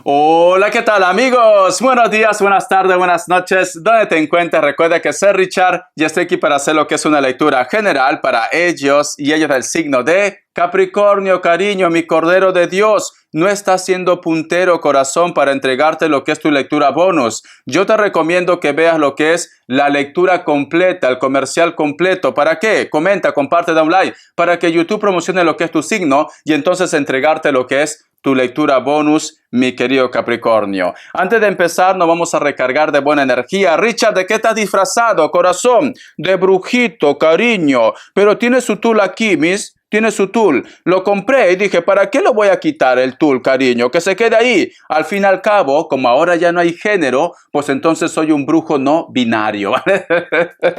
Hola, ¿qué tal amigos? Buenos días, buenas tardes, buenas noches. ¿Dónde te encuentras? Recuerda que soy Richard y estoy aquí para hacer lo que es una lectura general para ellos y ellos del signo de Capricornio. Cariño, mi Cordero de Dios, no estás siendo puntero, corazón, para entregarte lo que es tu lectura bonus. Yo te recomiendo que veas lo que es la lectura completa, el comercial completo. ¿Para qué? Comenta, comparte, da un like, para que YouTube promocione lo que es tu signo y entonces entregarte lo que es tu lectura bonus, mi querido Capricornio. Antes de empezar, nos vamos a recargar de buena energía. Richard, ¿de qué estás disfrazado, corazón? De brujito, cariño. Pero tiene su tul aquí, Miss. Tiene su tul. Lo compré y dije, ¿para qué lo voy a quitar el tul, cariño? Que se quede ahí. Al fin y al cabo, como ahora ya no hay género, pues entonces soy un brujo no binario.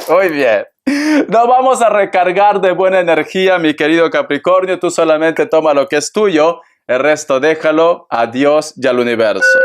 Muy bien. Nos vamos a recargar de buena energía, mi querido Capricornio. Tú solamente toma lo que es tuyo. El resto déjalo a Dios y al universo.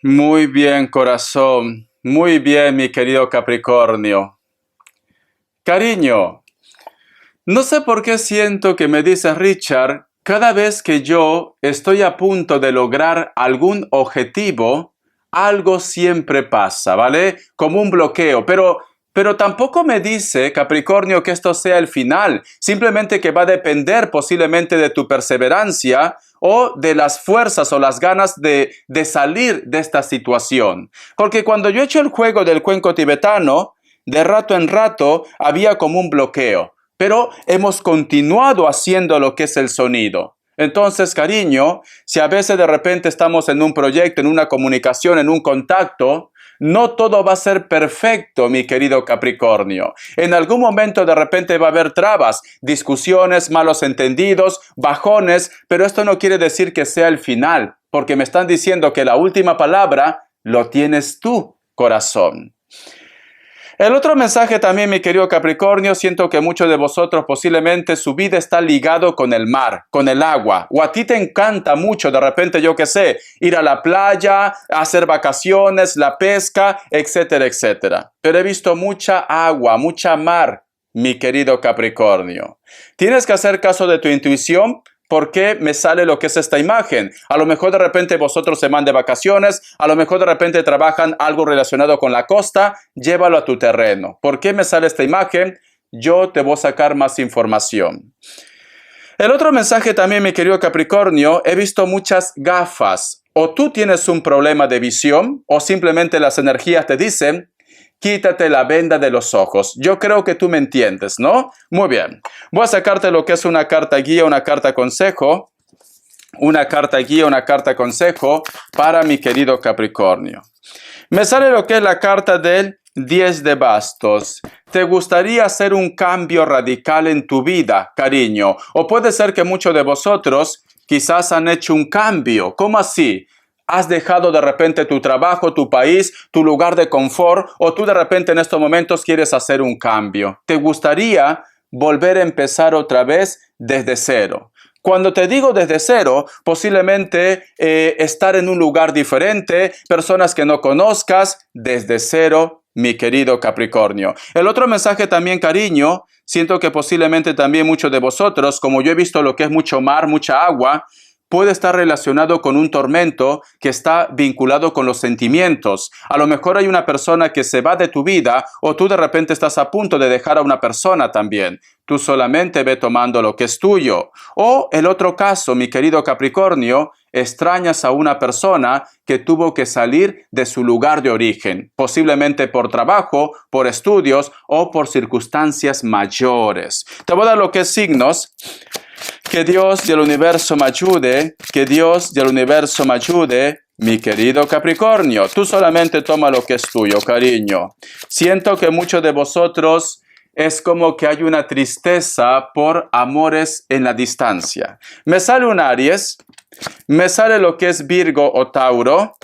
Muy bien, corazón. Muy bien, mi querido Capricornio. Cariño, no sé por qué siento que me dices, Richard, cada vez que yo estoy a punto de lograr algún objetivo, algo siempre pasa, ¿vale? Como un bloqueo, pero tampoco me dice, Capricornio, que esto sea el final, simplemente que va a depender posiblemente de tu perseverancia o de las fuerzas o las ganas de salir de esta situación. Porque cuando yo he hecho el juego del cuenco tibetano, de rato en rato había como un bloqueo, pero hemos continuado haciendo lo que es el sonido. Entonces, cariño, si a veces de repente estamos en un proyecto, en una comunicación, en un contacto, no todo va a ser perfecto, mi querido Capricornio. En algún momento de repente va a haber trabas, discusiones, malos entendidos, bajones, pero esto no quiere decir que sea el final, porque me están diciendo que la última palabra lo tienes tú, corazón. El otro mensaje también, mi querido Capricornio, siento que muchos de vosotros posiblemente su vida está ligado con el mar, con el agua, o a ti te encanta mucho de repente, yo qué sé, ir a la playa, hacer vacaciones, la pesca, etcétera, etcétera. Pero he visto mucha agua, mucha mar, mi querido Capricornio. Tienes que hacer caso de tu intuición. ¿Por qué me sale lo que es esta imagen? A lo mejor de repente vosotros se van de vacaciones, a lo mejor de repente trabajan algo relacionado con la costa, llévalo a tu terreno. ¿Por qué me sale esta imagen? Yo te voy a sacar más información. El otro mensaje también, mi querido Capricornio, he visto muchas gafas. O tú tienes un problema de visión, o simplemente las energías te dicen, quítate la venda de los ojos. Yo creo que tú me entiendes, ¿no? Muy bien. Voy a sacarte lo que es una carta guía, una carta consejo. Una carta guía, una carta consejo para mi querido Capricornio. Me sale lo que es la carta del 10 de bastos. ¿Te gustaría hacer un cambio radical en tu vida, cariño? O puede ser que muchos de vosotros quizás han hecho un cambio. ¿Cómo así? Has dejado de repente tu trabajo, tu país, tu lugar de confort, o tú de repente en estos momentos quieres hacer un cambio. ¿Te gustaría volver a empezar otra vez desde cero? Cuando te digo desde cero, posiblemente estar en un lugar diferente, personas que no conozcas, desde cero, mi querido Capricornio. El otro mensaje también, cariño, siento que posiblemente también muchos de vosotros, como yo he visto lo que es mucho mar, mucha agua, puede estar relacionado con un tormento que está vinculado con los sentimientos. A lo mejor hay una persona que se va de tu vida o tú de repente estás a punto de dejar a una persona también. Tú solamente ve tomando lo que es tuyo. O el otro caso, mi querido Capricornio, extrañas a una persona que tuvo que salir de su lugar de origen, posiblemente por trabajo, por estudios o por circunstancias mayores. Te voy a dar lo que es signos. Que Dios del universo me ayude, que Dios del universo me ayude, mi querido Capricornio. Tú solamente toma lo que es tuyo, cariño. Siento que muchos de vosotros es como que hay una tristeza por amores en la distancia. Me sale un Aries, me sale lo que es Virgo o Tauro,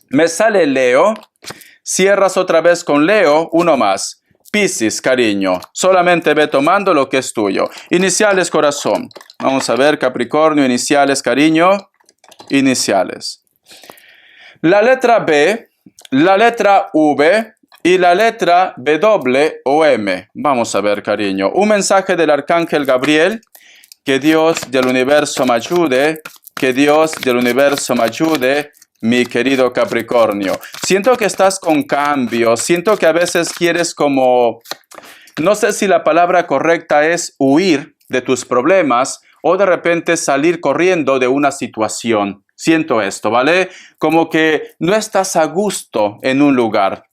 me sale Leo, cierras otra vez con Leo, uno más. Piscis, cariño, solamente ve tomando lo que es tuyo. Iniciales, corazón. Vamos a ver, Capricornio, iniciales, cariño. Iniciales. La letra B, la letra V y la letra W o M. Vamos a ver, cariño. Un mensaje del Arcángel Gabriel. Que Dios del universo me ayude. Que Dios del universo me ayude. Mi querido Capricornio, siento que estás con cambio, siento que a veces quieres como, no sé si la palabra correcta es huir de tus problemas o de repente salir corriendo de una situación. Siento esto, ¿vale? Como que no estás a gusto en un lugar.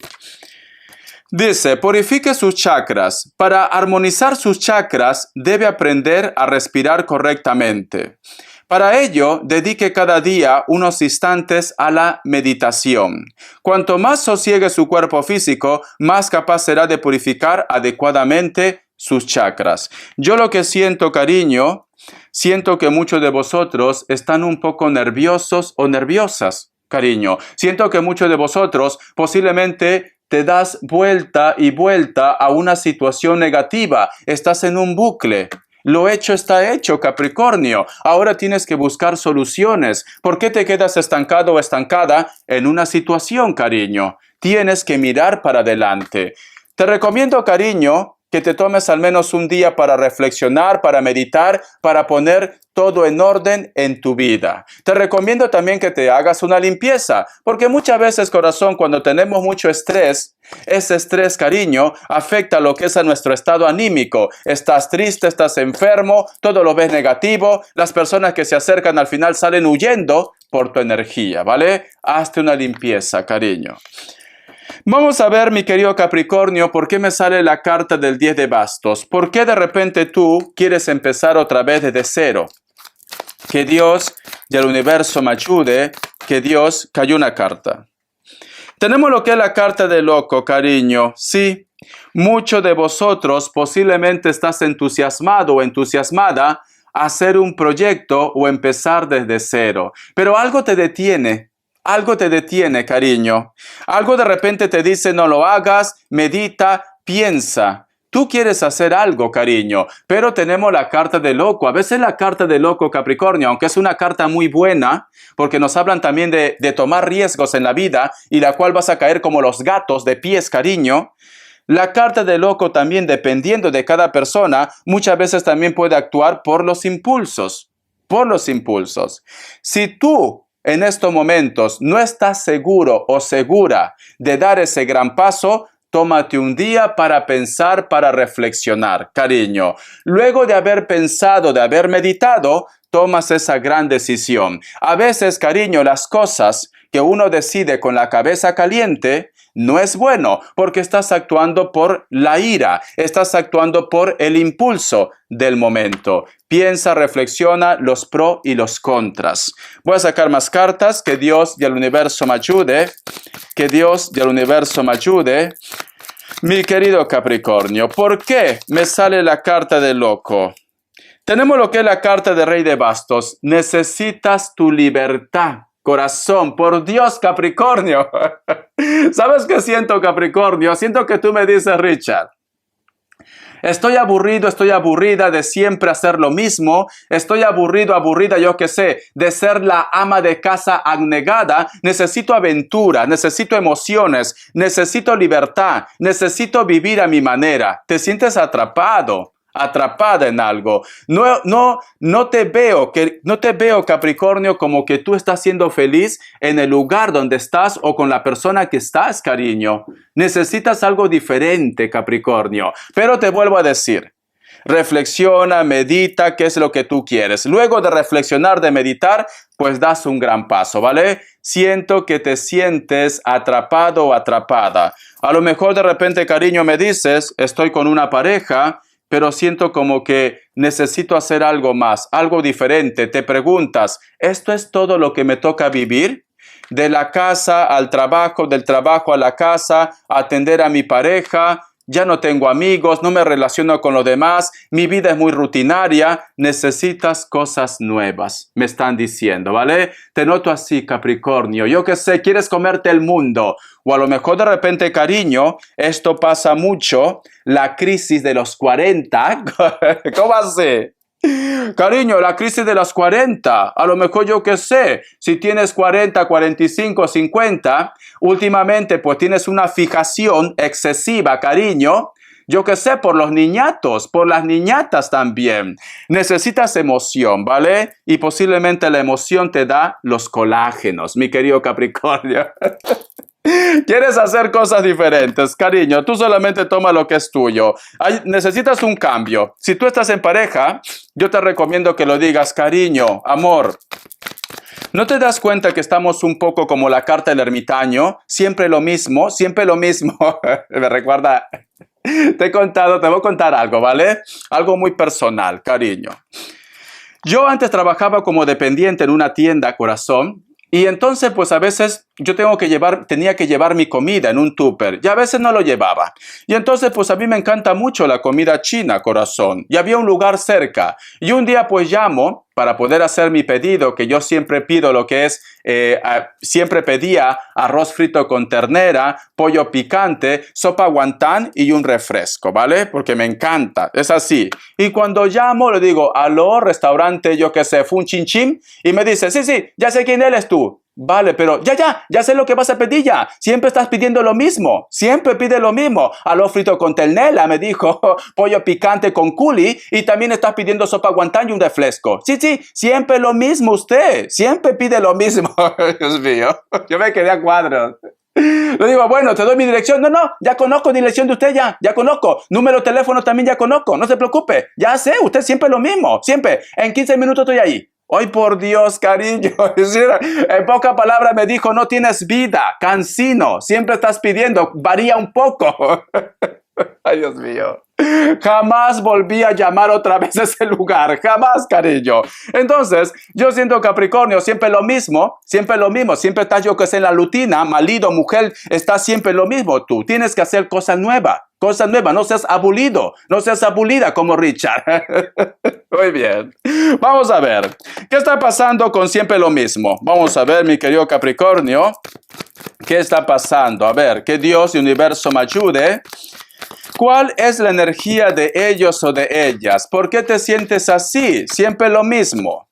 Dice, purifique sus chakras. Para armonizar sus chakras, debe aprender a respirar correctamente. Para ello, dedique cada día unos instantes a la meditación. Cuanto más sosiegue su cuerpo físico, más capaz será de purificar adecuadamente sus chakras. Yo lo que siento, cariño, siento que muchos de vosotros están un poco nerviosos o nerviosas, cariño. Siento que muchos de vosotros posiblemente te das vuelta y vuelta a una situación negativa. Estás en un bucle. Lo hecho está hecho, Capricornio. Ahora tienes que buscar soluciones. ¿Por qué te quedas estancado o estancada en una situación, cariño? Tienes que mirar para adelante. Te recomiendo, cariño, que te tomes al menos un día para reflexionar, para meditar, para poner todo en orden en tu vida. Te recomiendo también que te hagas una limpieza, porque muchas veces, corazón, cuando tenemos mucho estrés, ese estrés, cariño, afecta lo que es a nuestro estado anímico. Estás triste, estás enfermo, todo lo ves negativo, las personas que se acercan al final salen huyendo por tu energía, ¿vale? Hazte una limpieza, cariño. Vamos a ver, mi querido Capricornio, por qué me sale la carta del 10 de bastos. ¿Por qué de repente tú quieres empezar otra vez desde cero? Que Dios del universo me ayude, que Dios cayó una carta. Tenemos lo que es la carta del loco, cariño. Sí, muchos de vosotros posiblemente estás entusiasmado o entusiasmada a hacer un proyecto o empezar desde cero. Pero algo te detiene. Algo te detiene, cariño. Algo de repente te dice no lo hagas, medita, piensa. Tú quieres hacer algo, cariño, pero tenemos la carta de loco. A veces la carta de loco, Capricornio, aunque es una carta muy buena, porque nos hablan también de tomar riesgos en la vida y la cual vas a caer como los gatos de pies, cariño. La carta de loco también, dependiendo de cada persona, muchas veces también puede actuar por los impulsos. Por los impulsos. Si tú en estos momentos no estás seguro o segura de dar ese gran paso, tómate un día para pensar, para reflexionar, cariño. Luego de haber pensado, de haber meditado, tomas esa gran decisión. A veces, cariño, las cosas que uno decide con la cabeza caliente no es bueno, porque estás actuando por la ira, estás actuando por el impulso del momento. Piensa, reflexiona los pros y los contras. Voy a sacar más cartas. Que Dios del universo me ayude. Que Dios del universo me ayude. Mi querido Capricornio, ¿por qué me sale la carta del loco? Tenemos lo que es la carta de Rey de Bastos. Necesitas tu libertad. Corazón, por Dios, Capricornio. ¿Sabes qué siento, Capricornio? Siento que tú me dices, Richard, estoy aburrido, estoy aburrida de siempre hacer lo mismo. Estoy aburrido, aburrida, yo qué sé, de ser la ama de casa abnegada. Necesito aventura, necesito emociones, necesito libertad, necesito vivir a mi manera. Te sientes atrapado. atrapada en algo. No te veo, Capricornio, como que tú estás siendo feliz en el lugar donde estás o con la persona que estás, cariño. Necesitas algo diferente, Capricornio. Pero te vuelvo a decir, reflexiona, medita, qué es lo que tú quieres. Luego de reflexionar, de meditar, pues das un gran paso, ¿vale? Siento que te sientes atrapado o atrapada. A lo mejor de repente, cariño, me dices, estoy con una pareja, pero siento como que necesito hacer algo más, algo diferente. Te preguntas, ¿esto es todo lo que me toca vivir? De la casa al trabajo, del trabajo a la casa, atender a mi pareja. Ya no tengo amigos, no me relaciono con los demás, mi vida es muy rutinaria, necesitas cosas nuevas, me están diciendo, ¿vale? Te noto así, Capricornio, yo qué sé, quieres comerte el mundo, o a lo mejor de repente, cariño, esto pasa mucho, la crisis de los 40, ¿cómo así? Cariño, la crisis de los 40, a lo mejor yo qué sé, si tienes 40, 45, 50, últimamente pues tienes una fijación excesiva, cariño, yo qué sé, por los niñatos, por las niñatas también. Necesitas emoción, ¿vale? Y posiblemente la emoción te da los colágenos, mi querido Capricornio. Quieres hacer cosas diferentes, cariño, tú solamente toma lo que es tuyo. Necesitas un cambio. Si tú estás en pareja, yo te recomiendo que lo digas, cariño, amor. ¿No te das cuenta que estamos un poco como la carta del ermitaño? Siempre lo mismo, siempre lo mismo. Me recuerda, te voy a contar algo, ¿vale? Algo muy personal, cariño. Yo antes trabajaba como dependiente en una tienda, corazón. Y entonces, pues a veces yo tenía que llevar mi comida en un tupper y a veces no lo llevaba. Y entonces, pues a mí me encanta mucho la comida china, corazón. Y había un lugar cerca. Y un día, pues llamo para poder hacer mi pedido, que yo siempre pido lo que es, siempre pedía arroz frito con ternera, pollo picante, sopa guantán y un refresco, ¿vale? Porque me encanta, es así. Y cuando llamo, le digo, aló, restaurante, yo qué sé, Fun Chin Chin, y me dice, sí, ya sé quién eres tú. Vale, pero ya sé lo que vas a pedir ya. Siempre estás pidiendo lo mismo. Siempre pide lo mismo. Arroz frito con ternera, me dijo, pollo picante con culi y también estás pidiendo sopa guantán y un refresco. Sí, siempre lo mismo usted. Siempre pide lo mismo. Dios mío, yo me quedé a cuadros. Le digo, bueno, te doy mi dirección. No, ya conozco dirección de usted ya conozco. Número de teléfono también ya conozco. No se preocupe. Ya sé, usted siempre lo mismo. Siempre. En 15 minutos estoy ahí. Ay, por Dios, cariño. En pocas palabras me dijo, no tienes vida, cansino. Siempre estás pidiendo, varía un poco. Ay, Dios mío. Jamás volví a llamar otra vez a ese lugar. Jamás, cariño. Entonces, yo siento, Capricornio, siempre lo mismo. Siempre estás, yo que sé, en la rutina. Marido, mujer, está siempre lo mismo. Tú tienes que hacer cosas nuevas. No seas aburrido. No seas aburrida como Richard. Muy bien. Vamos a ver. ¿Qué está pasando con siempre lo mismo? Vamos a ver, mi querido Capricornio. ¿Qué está pasando? A ver, que Dios y el universo me ayude. ¿Cuál es la energía de ellos o de ellas? ¿Por qué te sientes así? Siempre lo mismo.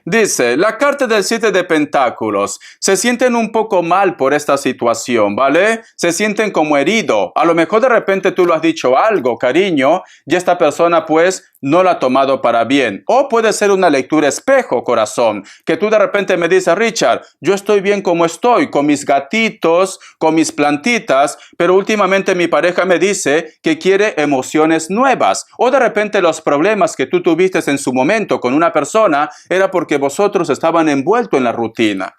Dice, la carta del 7 de pentáculos. Se sienten un poco mal por esta situación, ¿vale? Se sienten como heridos. A lo mejor de repente tú lo has dicho algo, cariño, y esta persona pues no la ha tomado para bien. O puede ser una lectura espejo, corazón, que tú de repente me dices, Richard, yo estoy bien como estoy, con mis gatitos, con mis plantitas, pero últimamente mi pareja me dice que quiere emociones nuevas. O de repente los problemas que tú tuviste en su momento con una persona era porque vosotros estaban envueltos en la rutina.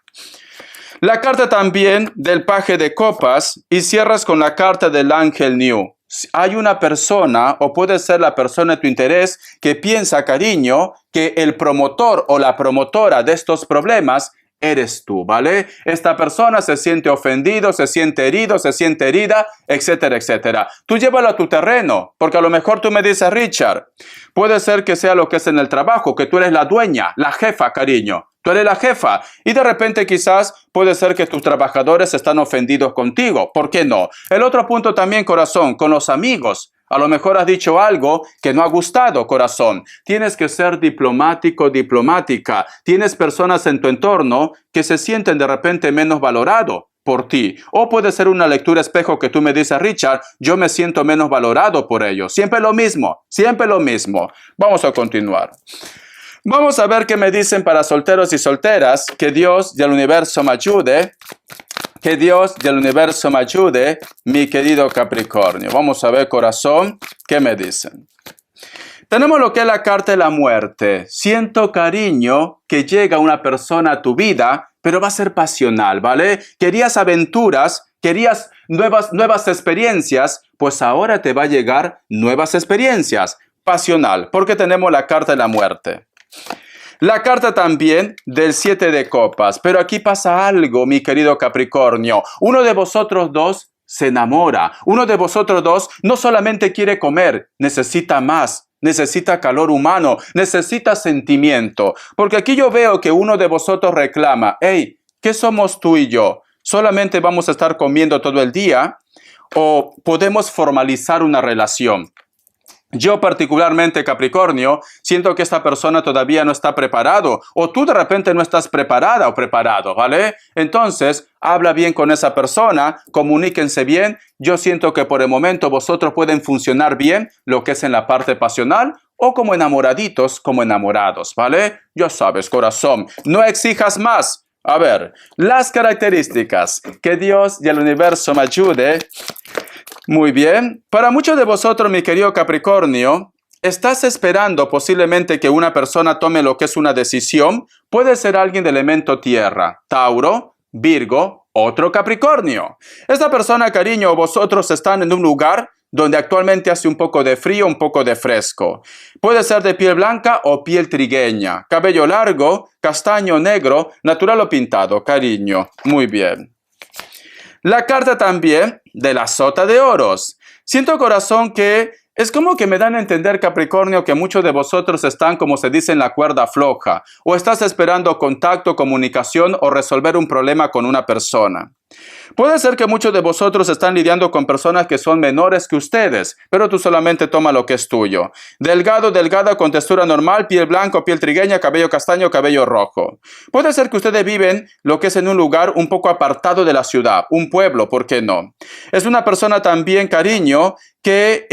La carta también del paje de copas y cierras con la carta del ángel New. Hay una persona, o puede ser la persona de tu interés, que piensa, cariño, que el promotor o la promotora de estos problemas eres tú, ¿vale? Esta persona se siente ofendido, se siente herido, se siente herida, etcétera, etcétera. Tú llévalo a tu terreno, porque a lo mejor tú me dices, Richard, puede ser que sea lo que es en el trabajo, que tú eres la dueña, la jefa, cariño. Tú eres la jefa y de repente quizás puede ser que tus trabajadores están ofendidos contigo. ¿Por qué no? El otro punto también, corazón, con los amigos. A lo mejor has dicho algo que no ha gustado, corazón. Tienes que ser diplomático, diplomática. Tienes personas en tu entorno que se sienten de repente menos valorados. por ti. O puede ser una lectura espejo que tú me dices, Richard, yo me siento menos valorado por ello. Siempre lo mismo, siempre lo mismo. Vamos a continuar. Vamos a ver qué me dicen para solteros y solteras. Que Dios y el universo me ayude. Que Dios y el universo me ayude, mi querido Capricornio. Vamos a ver, corazón, qué me dicen. Tenemos lo que es la carta de la muerte. Siento, cariño, que llega una persona a tu vida, pero va a ser pasional, ¿vale? Querías aventuras, querías nuevas experiencias, pues ahora te va a llegar nuevas experiencias. Pasional, porque tenemos la carta de la muerte. La carta también del 7 de copas. Pero aquí pasa algo, mi querido Capricornio. Uno de vosotros dos se enamora. Uno de vosotros dos no solamente quiere comer, necesita más. Necesita calor humano, necesita sentimiento. Porque aquí yo veo que uno de vosotros reclama, hey, ¿qué somos tú y yo? ¿Solamente vamos a estar comiendo todo el día? ¿O podemos formalizar una relación? Yo particularmente, Capricornio, siento que esta persona todavía no está preparado o tú de repente no estás preparada o preparado, ¿vale? Entonces, habla bien con esa persona, comuníquense bien. Yo siento que por el momento vosotros pueden funcionar bien lo que es en la parte pasional o como enamoraditos, como enamorados, ¿vale? Ya sabes, corazón, no exijas más. A ver, las características. Que Dios y el universo me ayude. Muy bien. Para muchos de vosotros, mi querido Capricornio, estás esperando posiblemente que una persona tome lo que es una decisión. Puede ser alguien del elemento tierra, Tauro, Virgo, otro Capricornio. Esta persona, cariño, vosotros están en un lugar donde actualmente hace un poco de frío, un poco de fresco. Puede ser de piel blanca o piel trigueña, cabello largo, castaño, negro, natural o pintado, cariño. Muy bien. La carta también de la sota de oros. Siento, corazón, que es como que me dan a entender, Capricornio, que muchos de vosotros están, como se dice, en la cuerda floja. O estás esperando contacto, comunicación o resolver un problema con una persona. Puede ser que muchos de vosotros están lidiando con personas que son menores que ustedes, pero tú solamente toma lo que es tuyo. Delgado, delgada, con textura normal, piel blanca, piel trigueña, cabello castaño, cabello rojo. Puede ser que ustedes viven lo que es en un lugar un poco apartado de la ciudad, un pueblo, ¿por qué no? Es una persona también, cariño, que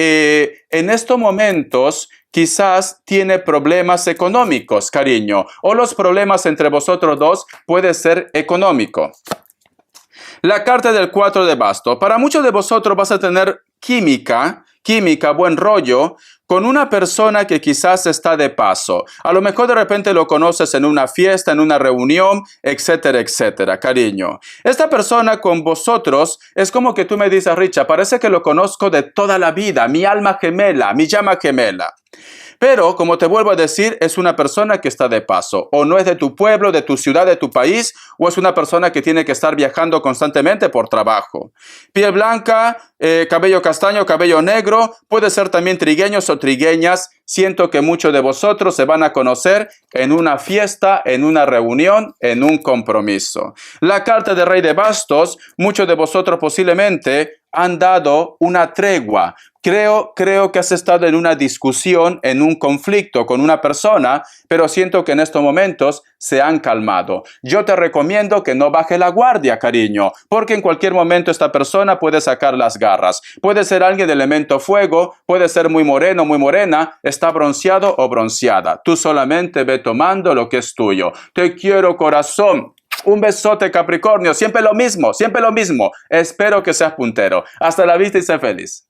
en estos momentos quizás tiene problemas económicos, cariño, o los problemas entre vosotros dos puede ser económico. La carta del 4 de bastos. Para muchos de vosotros vas a tener química, buen rollo, con una persona que quizás está de paso. A lo mejor de repente lo conoces en una fiesta, en una reunión, etcétera, etcétera, cariño. Esta persona con vosotros es como que tú me dices, Richard, parece que lo conozco de toda la vida, mi alma gemela, mi llama gemela. Pero, como te vuelvo a decir, es una persona que está de paso. O no es de tu pueblo, de tu ciudad, de tu país, o es una persona que tiene que estar viajando constantemente por trabajo. Piel blanca, cabello castaño, cabello negro, puede ser también trigueños o trigueñas. Siento que muchos de vosotros se van a conocer en una fiesta, en una reunión, en un compromiso. La carta de Rey de Bastos, muchos de vosotros posiblemente han dado una tregua. Creo que has estado en una discusión, en un conflicto con una persona, pero siento que en estos momentos se han calmado. Yo te recomiendo que no bajes la guardia, cariño, porque en cualquier momento esta persona puede sacar las garras. Puede ser alguien de elemento fuego, puede ser muy moreno, muy morena, está bronceado o bronceada. Tú solamente ve tomando lo que es tuyo. Te quiero, corazón. Un besote, Capricornio. Siempre lo mismo, siempre lo mismo. Espero que seas puntero. Hasta la vista y sé feliz.